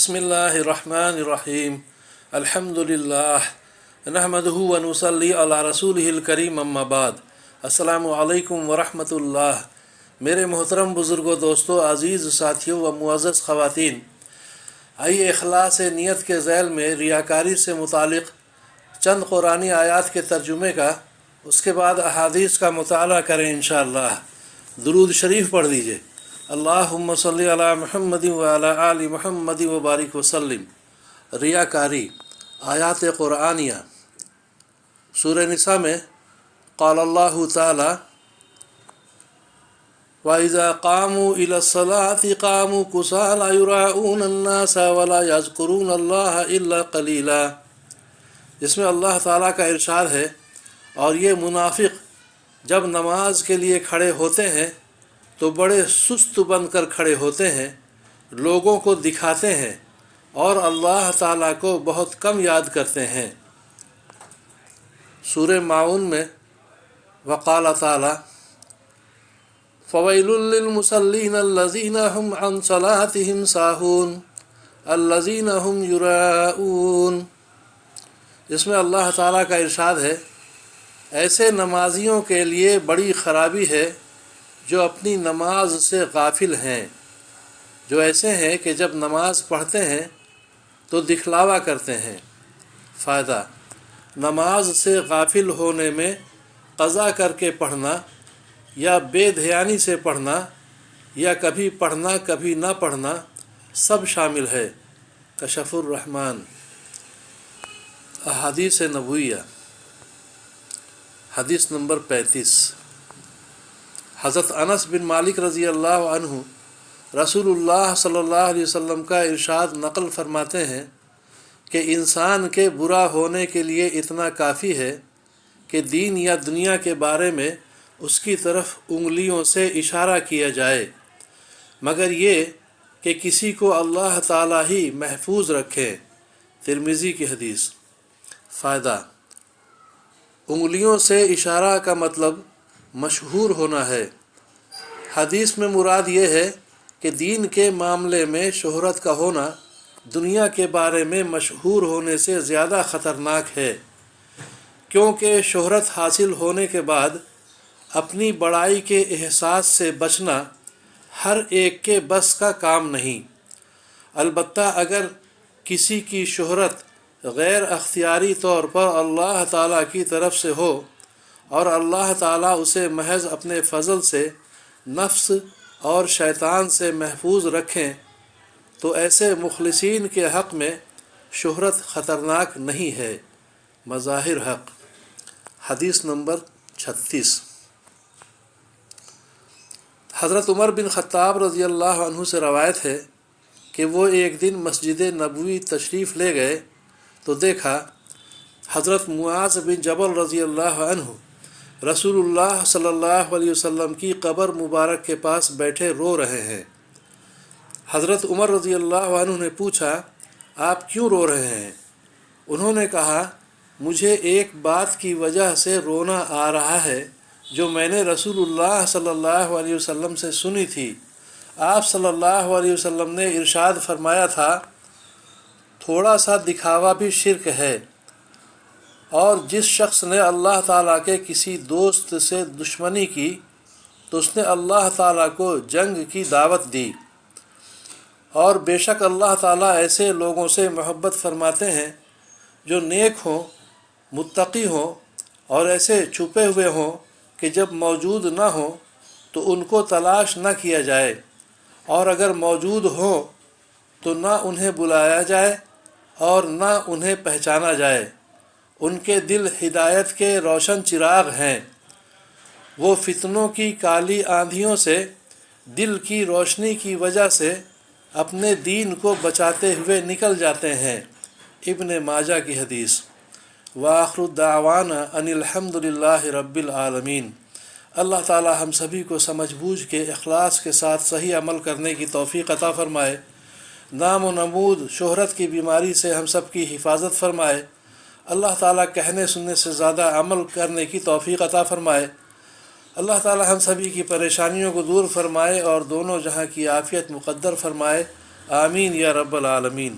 बिस्मिल्लाहिर्रहमानिर्रहीम अल्हम्दुलिल्लाह नहमदुहु व नुसल्ली अला रसूलिहिल करीम अम्मा बाद। अस्सलामु अलैकुम व रहमतुल्लाह। मेरे मोहतरम बुज़ुर्गों, दोस्तों, अज़ीज़ साथियों व मुअज़्ज़ज़ ख़वातीन, आइए इख़लास नियत के ज़ैल में रियाकारी से मुतालिक़ चंद कुरानी आयात के तर्जुमे का, उसके बाद अहादीस का मुताला करें इंशाअल्लाह। दुरूद शरीफ पढ़ लीजिए। अल्लाहुम्मा सल्ली अला मुहम्मदिन व अला आलि मुहम्मदिन व बारिक वसल्लिम। रियाकारी आयात कुरानिया सूरह निसा में क़ाल अल्लाहु तआला व इज़ा क़ामू इला सलाति क़ामू कुसाला युराऊन अन्नास व ला यज़कुरून अल्लाह इल्ला क़लीला। इसमें अल्लाह ताला का इरशाद है, और ये मुनाफिक जब नमाज के लिए खड़े होते हैं तो बड़े सुस्त बनकर खड़े होते हैं, लोगों को दिखाते हैं और अल्लाह ताला को बहुत कम याद करते हैं। सूरह माऊन में वक़ाल ताला फ़वैलुल लिल मुसल्लीन अल्लज़ीना हुम अन सलातिहिम साहून अल्लज़ीना हुम युराऊन। इसमें अल्लाह ताला का इरशाद है, ऐसे नमाजियों के लिए बड़ी ख़राबी है जो अपनी नमाज से गाफिल हैं, जो ऐसे हैं कि जब नमाज पढ़ते हैं तो दिखलावा करते हैं। फ़ायदा, नमाज से गाफिल होने में क़ज़ा करके पढ़ना या बेध्यानी से पढ़ना या कभी पढ़ना कभी ना पढ़ना सब शामिल है। कशफुर रहमान। अहादीस नबविया। हदीस नंबर 35। हज़रत अनस बिन मालिक रज़ी अल्लाह अन्हु रसूलुल्लाह सल्लल्लाहु अलैहि वसल्लम का इरशाद नक़ल फरमाते हैं कि इंसान के बुरा होने के लिए इतना काफ़ी है कि दीन या दुनिया के बारे में उसकी तरफ उंगलियों से इशारा किया जाए, मगर ये कि किसी को अल्लाह ताला ही महफूज रखे। तिरमिज़ी की हदीस। फ़ायदा, उंगलियों से इशारा का मतलब मशहूर होना है। हदीस में मुराद ये है कि दीन के मामले में शोहरत का होना दुनिया के बारे में मशहूर होने से ज़्यादा ख़तरनाक है, क्योंकि शोहरत हासिल होने के बाद अपनी बड़ाई के एहसास से बचना हर एक के बस का काम नहीं। अलबत्ता अगर किसी की शोहरत गैर अख्तियारी तौर पर अल्लाह ताला की तरफ से हो और अल्लाह ताला उसे महज अपने फ़ज़ल से नफ्स और शैतान से महफूज रखें, तो ऐसे मुखलिसीन के हक़ में शोहरत ख़तरनाक नहीं है। मज़ाहिर हक़। हदीस नंबर 36। हज़रत उमर बिन ख़त्ताब रज़ी अल्लाह अन्हु से रवायत है कि वो एक दिन मस्जिद नबवी तशरीफ़ ले गए तो देखा हज़रत मुआज़ बिन जबल रज़ी अल्लाह अन्हु रसूलुल्लाह सल्लल्लाहु अलैहि वसल्लम की कब्र मुबारक के पास बैठे रो रहे हैं। हज़रत उमर रज़ी अल्लाह अन्हु ने पूछा, आप क्यों रो रहे हैं? उन्होंने कहा, मुझे एक बात की वजह से रोना आ रहा है जो मैंने रसूलुल्लाह सल्लल्लाहु अलैहि वसल्लम से सुनी थी। आप सल्लल्लाहु अलैहि वसल्लम ने इरशाद फरमाया था, थोड़ा सा दिखावा भी शिर्क है, और जिस शख्स ने अल्लाह ताला के किसी दोस्त से दुश्मनी की तो उसने अल्लाह ताला को जंग की दावत दी। और बेशक अल्लाह ताला ऐसे लोगों से मोहब्बत फरमाते हैं जो नेक हों, मुत्तकी हों और ऐसे छुपे हुए हों कि जब मौजूद ना हो तो उनको तलाश न किया जाए, और अगर मौजूद हो तो ना उन्हें बुलाया जाए और ना उन्हें पहचाना जाए। उनके दिल हिदायत के रोशन चिराग हैं। वो फितनों की काली आंधियों से दिल की रोशनी की वजह से अपने दीन को बचाते हुए निकल जाते हैं। इब्न माजा की हदीस। व आखिरु दावाना अनिल हम्दुलिल्लाहि रब्बिल आलमीन। अल्लाह ताला हम सभी को समझ बूझ के इखलास के साथ सही अमल करने की तौफ़ीक़ अता फ़रमाए। नाम व नमूद शोहरत की बीमारी से हम सब की हिफाजत फ़रमाए। अल्लाह ताला कहने सुनने से ज़्यादा अमल करने की तौफ़ीक़ अता फ़रमाए। अल्लाह ताला हम सभी की परेशानियों को दूर फ़रमाए और दोनों जहां की आफ़ियत मुक़द्दर फ़रमाए। آمین یا رب العالمین۔